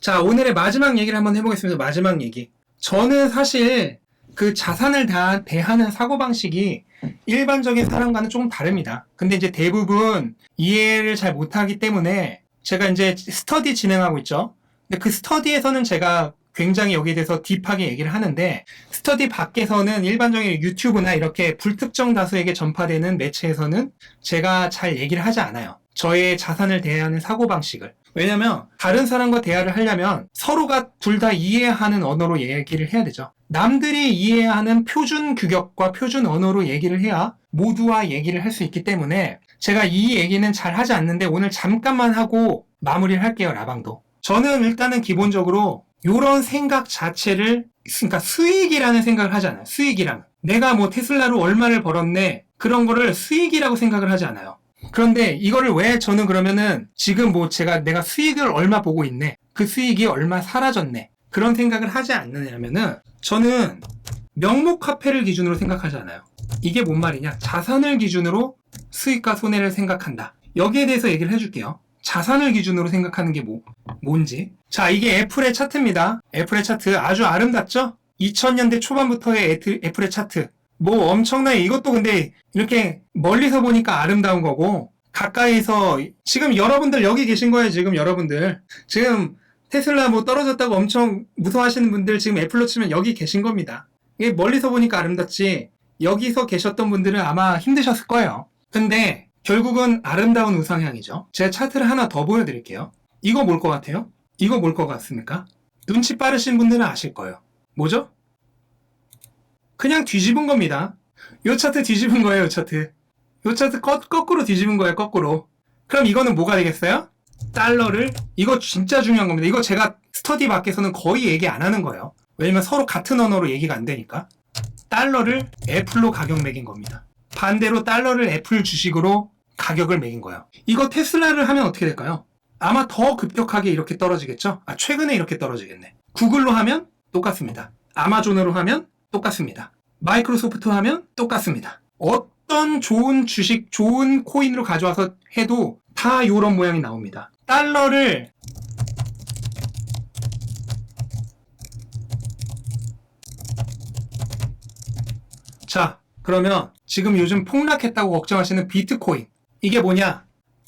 자, 오늘의 마지막 얘기를 한번 해보겠습니다. 마지막 얘기. 저는 사실 그 자산을 대하는 사고방식이 일반적인 사람과는 조금 다릅니다. 근데 이제 대부분 이해를 잘 못하기 때문에 제가 이제 스터디 진행하고 있죠. 근데 그 스터디에서는 제가 굉장히 여기에 대해서 딥하게 얘기를 하는데, 스터디 밖에서는 일반적인 유튜브나 이렇게 불특정 다수에게 전파되는 매체에서는 제가 잘 얘기를 하지 않아요. 저의 자산을 대하는 사고방식을. 왜냐면 다른 사람과 대화를 하려면 서로가 둘 다 이해하는 언어로 얘기를 해야 되죠. 남들이 이해하는 표준 규격과 표준 언어로 얘기를 해야 모두와 얘기를 할 수 있기 때문에 제가 이 얘기는 잘 하지 않는데 오늘 잠깐만 하고 마무리를 할게요. 라방도. 저는 일단은 기본적으로 이런 생각 자체를, 그러니까 수익이라는 생각을 하지 않아요. 수익이랑. 내가 뭐 테슬라로 얼마를 벌었네, 그런 거를 수익이라고 생각을 하지 않아요. 그런데 이거를 왜 저는 그러면은 지금 뭐 내가 수익을 얼마 보고 있네, 그 수익이 얼마 사라졌네, 그런 생각을 하지 않느냐면은, 저는 명목 카페를 기준으로 생각하지 않아요. 이게 뭔 말이냐? 자산을 기준으로 수익과 손해를 생각한다. 여기에 대해서 얘기를 해줄게요. 자산을 기준으로 생각하는 게 뭔지. 자, 이게 애플의 차트입니다. 애플의 차트 아주 아름답죠? 2000년대 초반부터의 애플의 차트. 뭐 엄청나게, 이것도 근데 이렇게 멀리서 보니까 아름다운 거고, 가까이서, 지금 여러분들 여기 계신 거예요. 지금 여러분들 지금 테슬라 뭐 떨어졌다고 엄청 무서워하시는 분들 지금 애플로 치면 여기 계신 겁니다. 이게 멀리서 보니까 아름답지 여기서 계셨던 분들은 아마 힘드셨을 거예요. 근데 결국은 아름다운 우상향이죠. 제가 차트를 하나 더 보여드릴게요. 이거 뭘 것 같아요? 이거 뭘 것 같습니까? 눈치 빠르신 분들은 아실 거예요. 뭐죠? 그냥 뒤집은 겁니다. 요 차트 뒤집은 거예요. 요 차트. 요 차트 거꾸로 뒤집은 거예요. 거꾸로. 그럼 이거는 뭐가 되겠어요? 달러를, 이거 진짜 중요한 겁니다. 이거 제가 스터디 밖에서는 거의 얘기 안 하는 거예요. 왜냐면 서로 같은 언어로 얘기가 안 되니까. 달러를 애플로 가격 매긴 겁니다. 반대로 달러를 애플 주식으로 가격을 매긴 거예요. 이거 테슬라를 하면 어떻게 될까요? 아마 더 급격하게 이렇게 떨어지겠죠? 최근에 이렇게 떨어지겠네. 구글로 하면 똑같습니다. 아마존으로 하면 똑같습니다. 마이크로소프트 하면 똑같습니다. 어떤 좋은 주식, 좋은 코인으로 가져와서 해도 다 이런 모양이 나옵니다. 달러를 자, 그러면 지금 요즘 폭락했다고 걱정하시는 비트코인, 이게 뭐냐?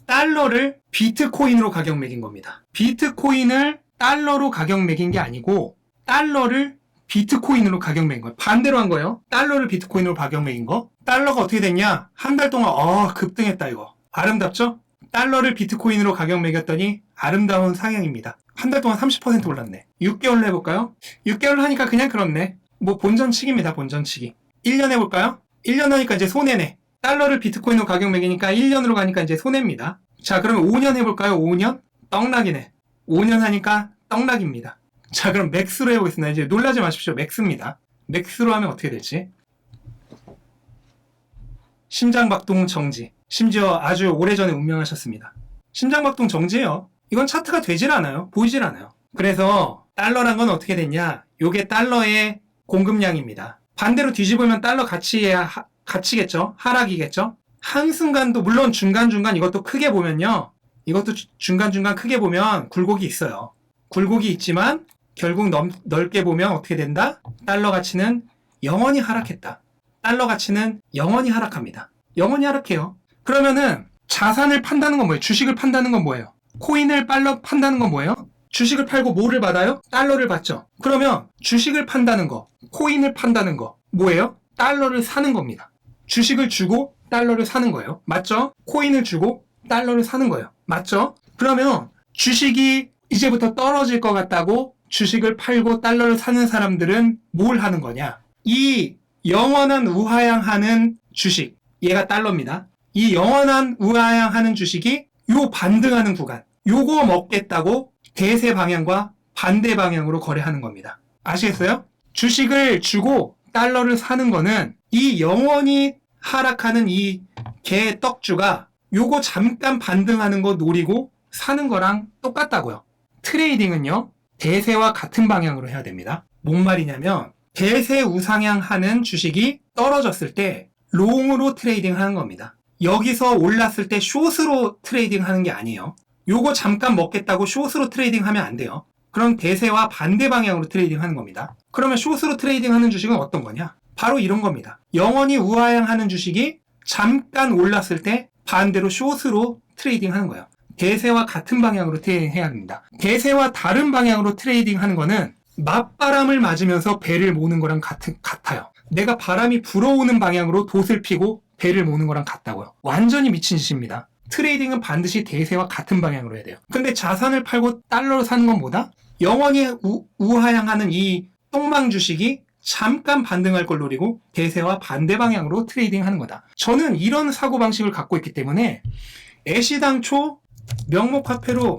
달러를 비트코인으로 가격 매긴 겁니다. 비트코인을 달러로 가격 매긴 게 아니고 달러를 비트코인으로 가격 매긴 거예요. 반대로 한 거예요. 달러를 비트코인으로 가격 매긴 거. 달러가 어떻게 됐냐? 한 달 동안 급등했다. 이거 아름답죠? 달러를 비트코인으로 가격 매겼더니 아름다운 상향입니다. 한 달 동안 30% 올랐네. 6개월로 해볼까요? 6개월 하니까 그냥 그렇네. 뭐 본전치기입니다. 본전치기. 1년 해볼까요? 1년 하니까 이제 손해네. 달러를 비트코인으로 가격 매기니까 1년으로 가니까 이제 손해입니다. 자, 그러면 5년 해볼까요? 5년? 떡락이네. 5년 하니까 떡락입니다. 자, 그럼 맥스로 해보겠습니다. 이제 놀라지 마십시오. 맥스입니다. 맥스로 하면 어떻게 될지. 심장박동 정지. 심지어 아주 오래전에 운명하셨습니다. 심장박동 정지예요. 이건 차트가 되질 않아요. 보이질 않아요. 그래서 달러란 건 어떻게 됐냐? 요게 달러의 공급량입니다. 반대로 뒤집으면 달러 가치겠죠? 하락이겠죠? 한순간도, 물론 중간중간 이것도 크게 보면요. 이것도 중간중간 크게 보면 굴곡이 있어요. 굴곡이 있지만 결국 넓게 보면 어떻게 된다? 달러 가치는 영원히 하락했다. 달러 가치는 영원히 하락합니다. 영원히 하락해요. 그러면은 자산을 판다는 건 뭐예요? 주식을 판다는 건 뭐예요? 코인을 판다는 건 뭐예요? 주식을 팔고 뭐를 받아요? 달러를 받죠. 그러면 주식을 판다는 거, 코인을 판다는 거 뭐예요? 달러를 사는 겁니다. 주식을 주고 달러를 사는 거예요. 맞죠? 코인을 주고 달러를 사는 거예요. 맞죠? 그러면 주식이 이제부터 떨어질 것 같다고 주식을 팔고 달러를 사는 사람들은 뭘 하는 거냐? 이 영원한 우하향하는 주식, 얘가 달러입니다. 이 영원한 우하향하는 주식이 요 반등하는 구간, 요거 먹겠다고 대세 방향과 반대 방향으로 거래하는 겁니다. 아시겠어요? 주식을 주고 달러를 사는 거는 이 영원히 하락하는 이 개 떡주가 요거 잠깐 반등하는 거 노리고 사는 거랑 똑같다고요. 트레이딩은요, 대세와 같은 방향으로 해야 됩니다. 뭔 말이냐면 대세 우상향하는 주식이 떨어졌을 때 롱으로 트레이딩 하는 겁니다. 여기서 올랐을 때 숏으로 트레이딩 하는 게 아니에요. 요거 잠깐 먹겠다고 숏으로 트레이딩 하면 안 돼요. 그런 대세와 반대 방향으로 트레이딩 하는 겁니다. 그러면 숏으로 트레이딩 하는 주식은 어떤 거냐? 바로 이런 겁니다. 영원히 우하향하는 주식이 잠깐 올랐을 때 반대로 숏으로 트레이딩 하는 거예요. 대세와 같은 방향으로 트레이딩 해야 합니다. 대세와 다른 방향으로 트레이딩 하는 거는 맞바람을 맞으면서 배를 모는 거랑 같아요. 내가 바람이 불어오는 방향으로 돛을 피고 배를 모는 거랑 같다고요. 완전히 미친 짓입니다. 트레이딩은 반드시 대세와 같은 방향으로 해야 돼요. 근데 자산을 팔고 달러로 사는 건 뭐다? 영원히 우하향하는 이 똥망 주식이 잠깐 반등할 걸 노리고 대세와 반대 방향으로 트레이딩 하는 거다. 저는 이런 사고방식을 갖고 있기 때문에 애시당초 명목화폐로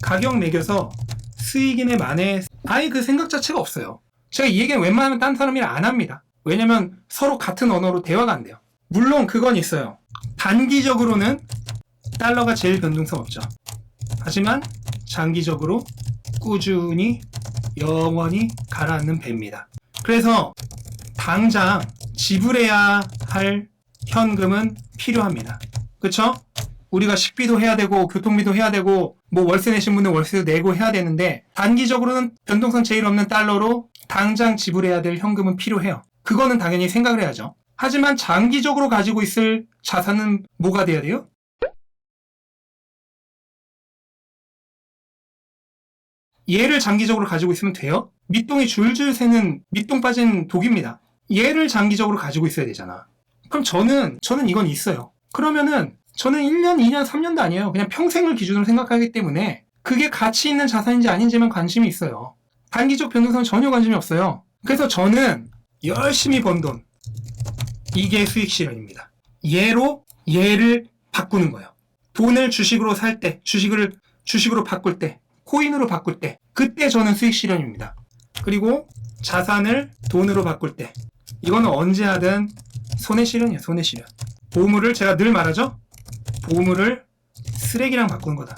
가격 매겨서 수익인의 만에 아예 그 생각 자체가 없어요. 제가 이 얘기는 웬만하면 딴 사람이랑 안 합니다. 왜냐면 서로 같은 언어로 대화가 안 돼요. 물론 그건 있어요. 단기적으로는 달러가 제일 변동성 없죠. 하지만 장기적으로 꾸준히 영원히 가라앉는 배입니다. 그래서 당장 지불해야 할 현금은 필요합니다. 그쵸? 우리가 식비도 해야 되고 교통비도 해야 되고 뭐 월세 내신 분은 월세도 내고 해야 되는데 단기적으로는 변동성 제일 없는 달러로 당장 지불해야 될 현금은 필요해요. 그거는 당연히 생각을 해야죠. 하지만 장기적으로 가지고 있을 자산은 뭐가 돼야 돼요? 얘를 장기적으로 가지고 있으면 돼요? 밑동이 줄줄 새는 밑동 빠진 독입니다. 얘를 장기적으로 가지고 있어야 되잖아. 그럼 저는 이건 있어요. 그러면은 저는 1년, 2년, 3년도 아니에요. 그냥 평생을 기준으로 생각하기 때문에 그게 가치 있는 자산인지 아닌지만 관심이 있어요. 단기적 변동성은 전혀 관심이 없어요. 그래서 저는 열심히 번 돈, 이게 수익 실현입니다. 얘를 바꾸는 거예요. 돈을 주식으로 살 때, 주식으로 바꿀 때, 코인으로 바꿀 때, 그때 저는 수익 실현입니다. 그리고 자산을 돈으로 바꿀 때, 이거는 언제 하든 손해 실현이에요. 손해 실현. 보물을 제가 늘 말하죠. 보물을 쓰레기랑 바꾸는 거다.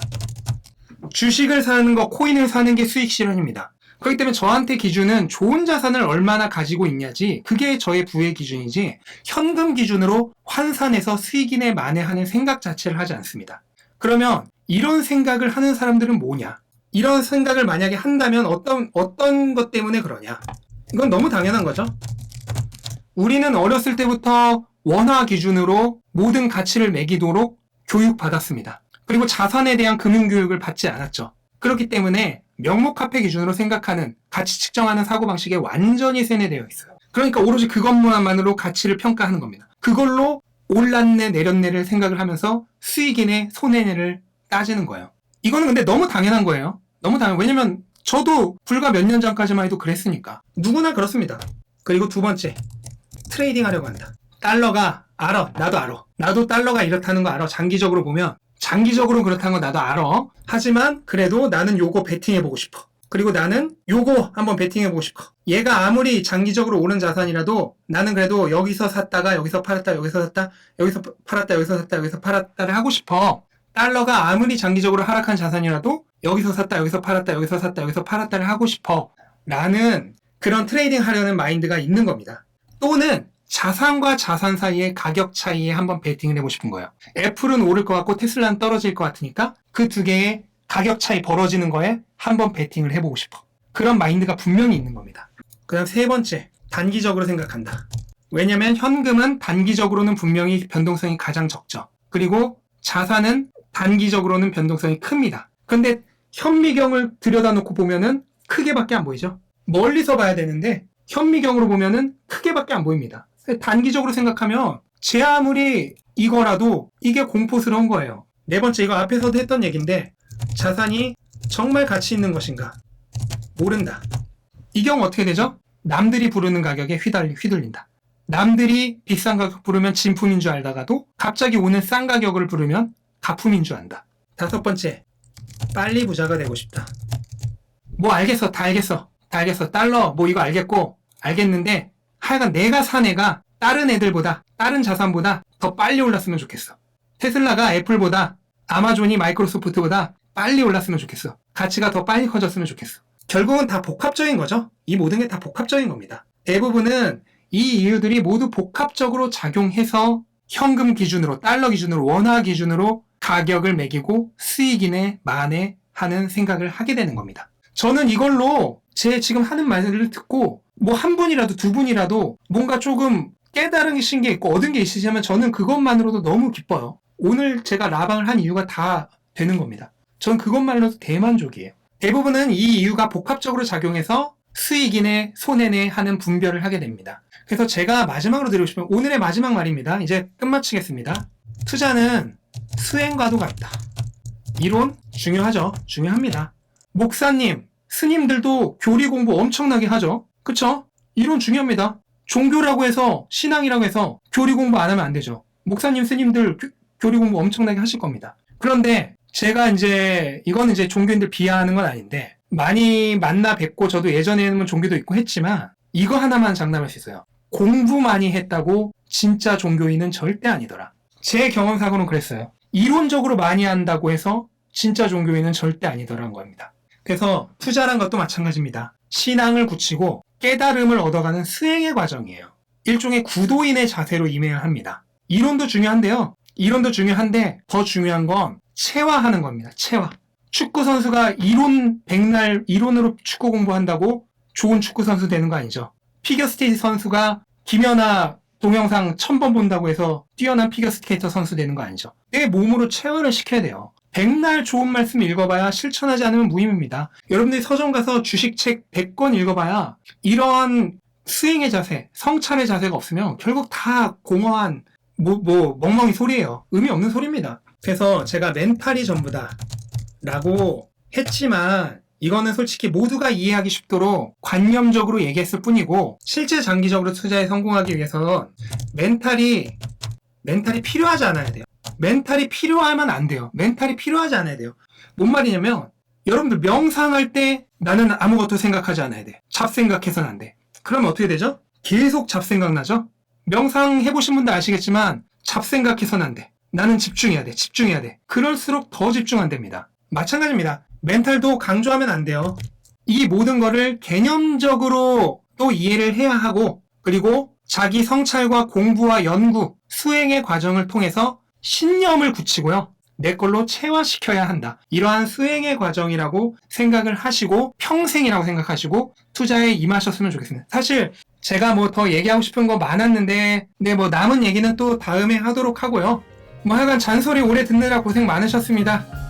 주식을 사는 거, 코인을 사는 게 수익 실현입니다. 그렇기 때문에 저한테 기준은 좋은 자산을 얼마나 가지고 있냐지, 그게 저의 부의 기준이지 현금 기준으로 환산해서 수익인에 만회하는 생각 자체를 하지 않습니다. 그러면 이런 생각을 하는 사람들은 뭐냐? 이런 생각을 만약에 한다면 어떤 것 때문에 그러냐? 이건 너무 당연한 거죠. 우리는 어렸을 때부터 원화 기준으로 모든 가치를 매기도록 교육받았습니다. 그리고 자산에 대한 금융교육을 받지 않았죠. 그렇기 때문에 명목화폐 기준으로 생각하는, 가치 측정하는 사고방식에 완전히 세뇌되어 있어요. 그러니까 오로지 그것만으로 가치를 평가하는 겁니다. 그걸로 올랐네 내렸네를 생각을 하면서 수익이네 손해네를 따지는 거예요. 이거는 근데 너무 당연한 거예요. 왜냐면 저도 불과 몇 년 전까지만 해도 그랬으니까. 누구나 그렇습니다. 그리고 두 번째, 트레이딩 하려고 한다. 달러가 알아. 나도 알아. 나도 달러가 이렇다는 거 알아. 장기적으로 보면. 장기적으로 그렇다는 거 나도 알아. 하지만 그래도 나는 요거 베팅해보고 싶어. 그리고 나는 요거 한번 베팅해보고 싶어. 얘가 아무리 장기적으로 오른 자산이라도 나는 그래도 여기서 샀다가 여기서 팔았다, 여기서 샀다, 여기서 팔았다, 여기서 샀다, 여기서 팔았다를 하고 싶어. 달러가 아무리 장기적으로 하락한 자산이라도 여기서 샀다, 여기서 팔았다, 여기서 샀다, 여기서 팔았다를 하고 싶어. 라는 그런 트레이딩 하려는 마인드가 있는 겁니다. 또는 자산과 자산 사이의 가격 차이에 한번 베팅을 해보고 싶은 거예요. 애플은 오를 것 같고 테슬라는 떨어질 것 같으니까 그 두 개의 가격 차이 벌어지는 거에 한번 베팅을 해보고 싶어. 그런 마인드가 분명히 있는 겁니다. 그 다음 세 번째, 단기적으로 생각한다. 왜냐면 현금은 단기적으로는 분명히 변동성이 가장 적죠. 그리고 자산은 단기적으로는 변동성이 큽니다. 근데 현미경을 들여다놓고 보면은 크게밖에 안 보이죠. 멀리서 봐야 되는데 현미경으로 보면은 크게밖에 안 보입니다. 단기적으로 생각하면 제 아무리 이거라도 이게 공포스러운 거예요. 네 번째, 이거 앞에서도 했던 얘기인데 자산이 정말 가치 있는 것인가 모른다. 이 경우 어떻게 되죠? 남들이 부르는 가격에 휘둘린다. 남들이 비싼 가격 부르면 진품인 줄 알다가도 갑자기 오는 싼 가격을 부르면 가품인 줄 안다. 다섯 번째, 빨리 부자가 되고 싶다. 뭐 알겠어. 다 알겠어. 달러 뭐 이거 알겠는데 하여간 내가 산 애가 다른 애들보다, 다른 자산보다 더 빨리 올랐으면 좋겠어. 테슬라가 애플보다, 아마존이 마이크로소프트보다 빨리 올랐으면 좋겠어. 가치가 더 빨리 커졌으면 좋겠어. 결국은 다 복합적인 거죠. 이 모든 게 다 복합적인 겁니다. 대부분은 이 이유들이 모두 복합적으로 작용해서 현금 기준으로, 달러 기준으로, 원화 기준으로 가격을 매기고 수익인에 만회하는 생각을 하게 되는 겁니다. 저는 이걸로 제 지금 하는 말을 듣고 뭐 한 분이라도 두 분이라도 뭔가 조금 깨달으신 게 있고 얻은 게 있으시면 저는 그것만으로도 너무 기뻐요. 오늘 제가 라방을 한 이유가 다 되는 겁니다. 전 그것만으로도 대만족이에요. 대부분은 이 이유가 복합적으로 작용해서 수익이네 손해네 하는 분별을 하게 됩니다. 그래서 제가 마지막으로 드리고 싶은 오늘의 마지막 말입니다. 이제 끝마치겠습니다. 투자는 수행과도 같다. 이론 중요하죠. 중요합니다. 목사님, 스님들도 교리 공부 엄청나게 하죠. 그쵸? 이론 중요합니다. 종교라고 해서 신앙이라고 해서 교리 공부 안 하면 안 되죠. 목사님, 스님들 교리 공부 엄청나게 하실 겁니다. 그런데 제가 이거는 이제 종교인들 비하하는 건 아닌데 많이 만나 뵙고 저도 예전에는 종교도 있고 했지만 이거 하나만 장담할 수 있어요. 공부 많이 했다고 진짜 종교인은 절대 아니더라. 제 경험상으로는 그랬어요. 이론적으로 많이 한다고 해서 진짜 종교인은 절대 아니더라는 겁니다. 그래서 투자란 것도 마찬가지입니다. 신앙을 굳히고 깨달음을 얻어가는 수행의 과정이에요. 일종의 구도인의 자세로 임해야 합니다. 이론도 중요한데요. 이론도 중요한데 더 중요한 건 체화하는 겁니다. 체화. 축구 선수가 이론 백날 이론으로 축구 공부한다고 좋은 축구 선수 되는 거 아니죠. 피겨스케이트 선수가 김연아 동영상 1000번 본다고 해서 뛰어난 피겨스케이터 선수 되는 거 아니죠. 내 몸으로 체화를 시켜야 돼요. 백날 좋은 말씀 읽어봐야 실천하지 않으면 무의미입니다. 여러분들이 서점 가서 주식책 100권 읽어봐야 이런 수행의 자세, 성찰의 자세가 없으면 결국 다 공허한 멍멍이 소리예요. 의미 없는 소리입니다. 그래서 제가 멘탈이 전부다 라고 했지만 이거는 솔직히 모두가 이해하기 쉽도록 관념적으로 얘기했을 뿐이고 실제 장기적으로 투자에 성공하기 위해서는 멘탈이 필요하지 않아야 돼요. 멘탈이 필요하면 안 돼요. 멘탈이 필요하지 않아야 돼요. 뭔 말이냐면 여러분들 명상할 때 나는 아무것도 생각하지 않아야 돼. 잡생각해서는 안 돼. 그러면 어떻게 되죠? 계속 잡생각 나죠? 명상 해보신 분들 아시겠지만 잡생각해서는 안 돼. 나는 집중해야 돼. 집중해야 돼. 그럴수록 더 집중 안 됩니다. 마찬가지입니다. 멘탈도 강조하면 안 돼요. 이 모든 거를 개념적으로 또 이해를 해야 하고 그리고 자기 성찰과 공부와 연구, 수행의 과정을 통해서 신념을 굳히고요. 내 걸로 체화시켜야 한다. 이러한 수행의 과정이라고 생각을 하시고 평생이라고 생각하시고 투자에 임하셨으면 좋겠습니다. 사실 제가 뭐 더 얘기하고 싶은 거 많았는데 뭐 남은 얘기는 또 다음에 하도록 하고요. 뭐 하여간 잔소리 오래 듣느라 고생 많으셨습니다.